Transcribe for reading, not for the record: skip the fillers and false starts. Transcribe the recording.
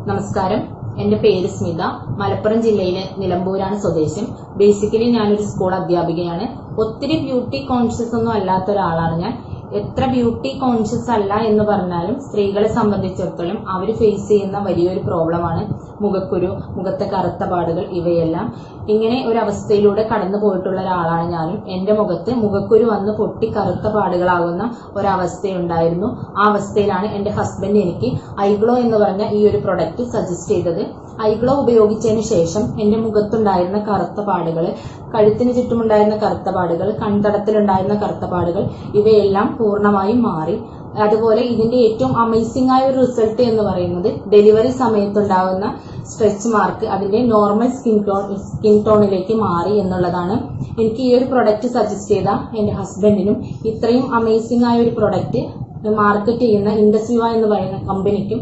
നമസ്കാരം. എന്റെ പേര് സ്മിത. മലപ്പുറം ജില്ലയിലെ നിലമ്പൂരാണ് സ്വദേശം. ബേസിക്കലി ഞാനൊരു സ്കൂൾ അധ്യാപികയാണ്. ഒത്തിരി ബ്യൂട്ടി കോൺഷ്യസ് ഒന്നും അല്ലാത്ത ഒരാളാണ് ഞാൻ. എത്ര ബ്യൂട്ടി കോൺഷ്യസ് അല്ല എന്ന് പറഞ്ഞാലും സ്ത്രീകളെ സംബന്ധിച്ചിടത്തോളം അവർ ഫേസ് ചെയ്യുന്ന വലിയൊരു പ്രോബ്ലമാണ് മുഖക്കുരു, മുഖത്തെ കറുത്ത പാടുകൾ, ഇവയെല്ലാം. ഇങ്ങനെ ഒരു അവസ്ഥയിലൂടെ കടന്നു പോയിട്ടുള്ള ഒരാളാണ് ഞാനും. എന്റെ മുഖത്ത് മുഖക്കുരു വന്ന് പൊട്ടി കറുത്ത പാടുകളാകുന്ന ഒരവസ്ഥയുണ്ടായിരുന്നു. ആ അവസ്ഥയിലാണ് എന്റെ ഹസ്ബൻഡ് എനിക്ക് ഐഗ്ലോ എന്ന് പറഞ്ഞ ഈ ഒരു പ്രൊഡക്റ്റ് സജസ്റ്റ് ചെയ്തത്. ഐഗ്ലോ ഉപയോഗിച്ചതിന് ശേഷം എന്റെ മുഖത്തുണ്ടായിരുന്ന കറുത്ത പാടുകൾ, കഴുത്തിന് ചുറ്റുമുണ്ടായിരുന്ന കറുത്ത പാടുകൾ, കൺതടത്തിലുണ്ടായിരുന്ന കറുത്ത പാടുകൾ, ഇവയെല്ലാം പൂർണ്ണമായും മാറി. അതുപോലെ ഇതിന്റെ ഏറ്റവും അമേസിംഗ് ആയ ഒരു റിസൾട്ട് എന്ന് പറയുന്നത് ഡെലിവറി സമയത്തുണ്ടാകുന്ന സ്ട്രെച്ച് മാർക്ക് അതിന്റെ നോർമൽ സ്കിൻ ടോണിലേക്ക് മാറി എന്നുള്ളതാണ്. എനിക്ക് ഈ ഒരു പ്രൊഡക്റ്റ് സജസ്റ്റ് ചെയ്ത എന്റെ ഹസ്ബൻഡിനും ഇത്രയും അമേസിംഗ് ആയ ഒരു പ്രൊഡക്റ്റ് മാർക്കറ്റ് ചെയ്യുന്ന ഇൻഡസ്വിവ എന്ന് പറയുന്ന കമ്പനിക്കും